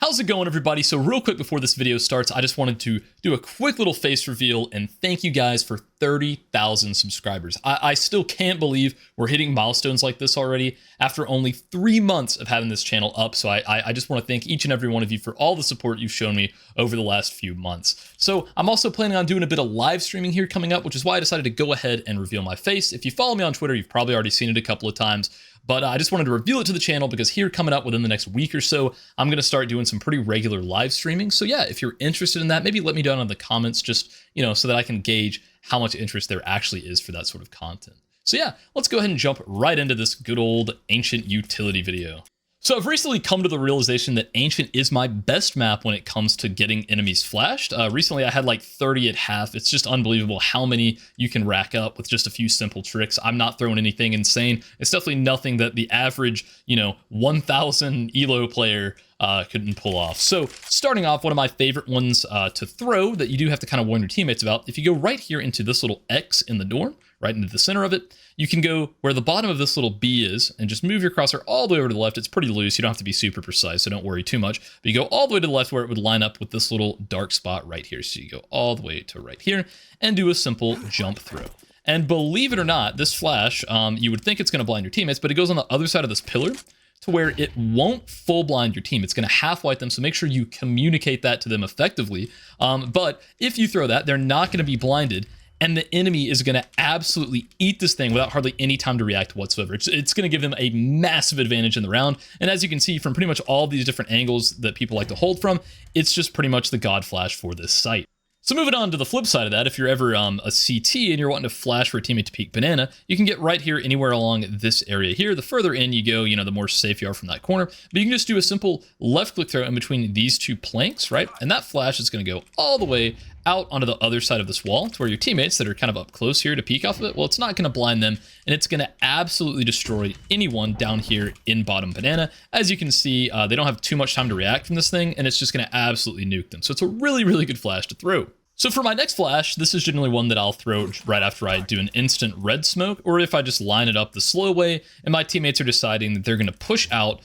How's it going, everybody? So real quick before this video starts, I just wanted to do a quick little face reveal and thank you guys for 30,000 subscribers. I still can't believe we're hitting milestones like this already after only 3 months of having this channel up. So I just want to thank each and every one of you for all the support you've shown me over the last few months. So I'm also planning on doing a bit of live streaming here coming up, which is why I decided to go ahead and reveal my face. If you follow me on Twitter, you've probably already seen it a couple of times. But I just wanted to reveal it to the channel because here coming up within the next week or so, I'm going to start doing some pretty regular live streaming. So yeah, if you're interested in that, maybe let me know in the comments just, so that I can gauge how much interest there actually is for that sort of content. So yeah, let's go ahead and jump right into this good old Ancient utility video. So I've recently come to the realization that Ancient is my best map when it comes to getting enemies flashed. Recently I had like 30 at half. It's just unbelievable how many you can rack up with just a few simple tricks. I'm not throwing anything insane. It's definitely nothing that the average, 1,000 ELO player couldn't pull off. So starting off, one of my favorite ones to throw that you do have to kind of warn your teammates about, if you go right here into this little X in the door, right into the center of it, you can go where the bottom of this little B is and just move your crosshair all the way over to the left. It's pretty loose. You don't have to be super precise, so don't worry too much. But you go all the way to the left where it would line up with this little dark spot right here. So you go all the way to right here and do a simple jump throw. And believe it or not, this flash, you would think it's going to blind your teammates, but it goes on the other side of this pillar to where it won't full blind your team. It's going to half white them, so make sure you communicate that to them effectively. But if you throw that, they're not going to be blinded, and the enemy is going to absolutely eat this thing without hardly any time to react whatsoever. It's going to give them a massive advantage in the round. And as you can see from pretty much all these different angles that people like to hold from, it's just pretty much the god flash for this site. So moving on to the flip side of that, if you're ever a CT and you're wanting to flash for a teammate to peek banana, you can get right here anywhere along this area here. The further in you go, the more safe you are from that corner. But you can just do a simple left click throw in between these two planks, right? And that flash is going to go all the way out onto the other side of this wall to where your teammates that are kind of up close here to peek off of it, well, it's not going to blind them, and it's going to absolutely destroy anyone down here in bottom banana. As you can see, they don't have too much time to react from this thing, and it's just going to absolutely nuke them. So it's a really, really good flash to throw. So for my next flash, this is generally one that I'll throw right after I do an instant red smoke, or if I just line it up the slow way and my teammates are deciding that they're going to push out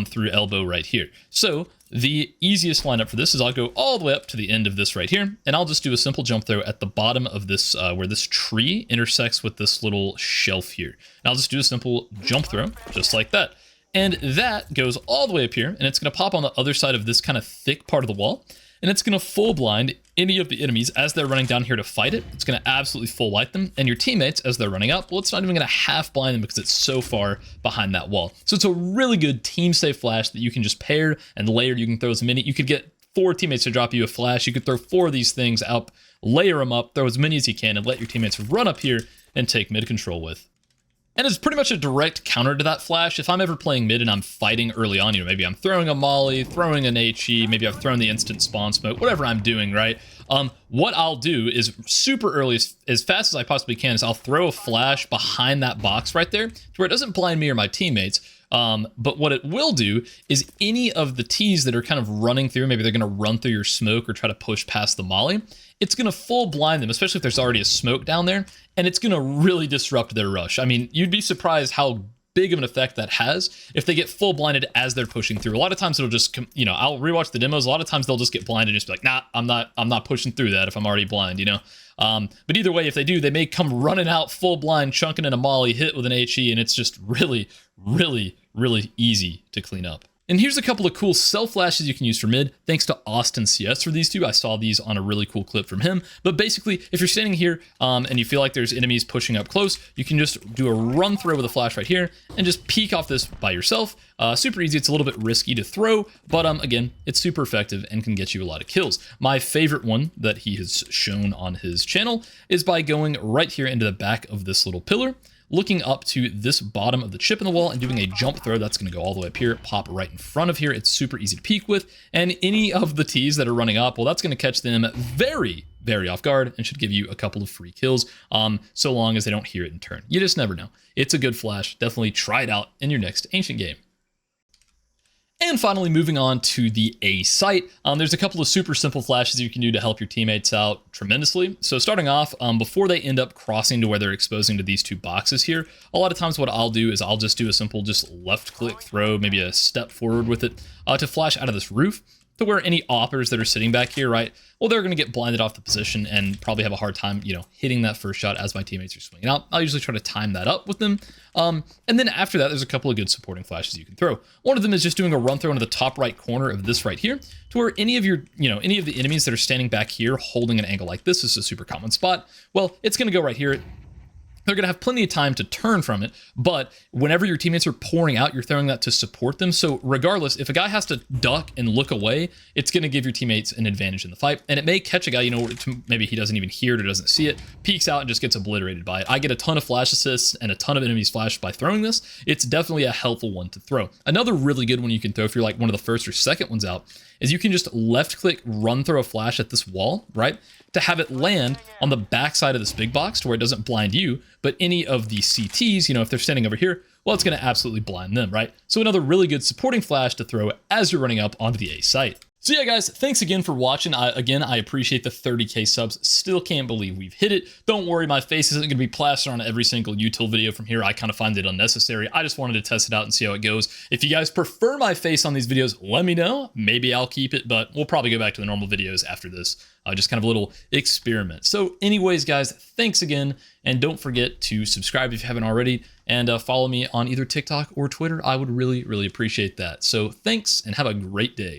through elbow right here. So the easiest lineup for this is I'll go all the way up to the end of this right here, and I'll just do a simple jump throw at the bottom of this, where this tree intersects with this little shelf here. And I'll just do a simple jump throw, just like that. And that goes all the way up here, and it's going to pop on the other side of this kind of thick part of the wall. And it's going to full blind any of the enemies as they're running down here to fight it. It's going to absolutely full white them. And your teammates, as they're running up, well, it's not even going to half blind them because it's so far behind that wall. So it's a really good team safe flash that you can just pair and layer. You can throw as many. You could get 4 teammates to drop you a flash. You could throw 4 of these things up, layer them up, throw as many as you can, and let your teammates run up here and take mid control with. And it's pretty much a direct counter to that flash. If I'm ever playing mid and I'm fighting early on, maybe I'm throwing a molly, throwing an HE, maybe I've thrown the instant spawn smoke, whatever I'm doing, right? What I'll do is super early, as fast as I possibly can, is I'll throw a flash behind that box right there to where it doesn't blind me or my teammates. But what it will do is any of the T's that are kind of running through, maybe they're going to run through your smoke or try to push past the molly, it's going to full blind them, especially if there's already a smoke down there, and it's going to really disrupt their rush. I mean, you'd be surprised how big of an effect that has if they get full blinded as they're pushing through. A lot of times it'll just, I'll rewatch the demos. A lot of times they'll just get blinded and just be like, nah, I'm not pushing through that if I'm already blind, But either way, if they do, they may come running out full blind, chunking in a molly, hit with an HE, and it's just really, really, really easy to clean up. And here's a couple of cool self flashes you can use for mid. Thanks to Austin CS for these two. I saw these on a really cool clip from him. But basically, if you're standing here and you feel like there's enemies pushing up close, you can just do a run throw with a flash right here and just peek off this by yourself. Super easy. It's a little bit risky to throw, but again, it's super effective and can get you a lot of kills. My favorite one that he has shown on his channel is by going right here into the back of this little pillar, looking up to this bottom of the chip in the wall and doing a jump throw. That's going to go all the way up here, pop right in front of here. It's super easy to peek with. And any of the T's that are running up, well, that's going to catch them very, very off guard and should give you a couple of free kills, so long as they don't hear it in turn. You just never know. It's a good flash. Definitely try it out in your next Ancient game. And finally, moving on to the A site, there's a couple of super simple flashes you can do to help your teammates out tremendously. So starting off, before they end up crossing to where they're exposing to these two boxes here, a lot of times what I'll do is I'll just do a simple left click throw, maybe a step forward with it to flash out of this roof. to where any oppers that are sitting back here, right, well, they're going to get blinded off the position and probably have a hard time, hitting that first shot as my teammates are swinging out. I'll usually try to time that up with them. And then after that, there's a couple of good supporting flashes you can throw. One of them is just doing a run throw into the top right corner of this right here, to where any of your, any of the enemies that are standing back here holding an angle like this is a super common spot. Well, it's going to go right here. They're going to have plenty of time to turn from it, but whenever your teammates are pouring out, you're throwing that to support them. So regardless, if a guy has to duck and look away, it's going to give your teammates an advantage in the fight. And it may catch a guy, maybe he doesn't even hear it or doesn't see it, peeks out and just gets obliterated by it. I get a ton of flash assists and a ton of enemies flashed by throwing this. It's definitely a helpful one to throw. Another really good one you can throw if you're like one of the first or second ones out is you can just left click, run throw a flash at this wall, right? To have it land on the back side of this big box to where it doesn't blind you, but any of the CTs, if they're standing over here, well, it's going to absolutely blind them, right? So another really good supporting flash to throw as you're running up onto the A site. So yeah, guys, thanks again for watching. I appreciate the 30K subs. Still can't believe we've hit it. Don't worry, my face isn't going to be plastered on every single util video from here. I kind of find it unnecessary. I just wanted to test it out and see how it goes. If you guys prefer my face on these videos, let me know. Maybe I'll keep it, but we'll probably go back to the normal videos after this. Just kind of a little experiment. So anyways, guys, thanks again. And don't forget to subscribe if you haven't already, and follow me on either TikTok or Twitter. I would really, really appreciate that. So thanks and have a great day.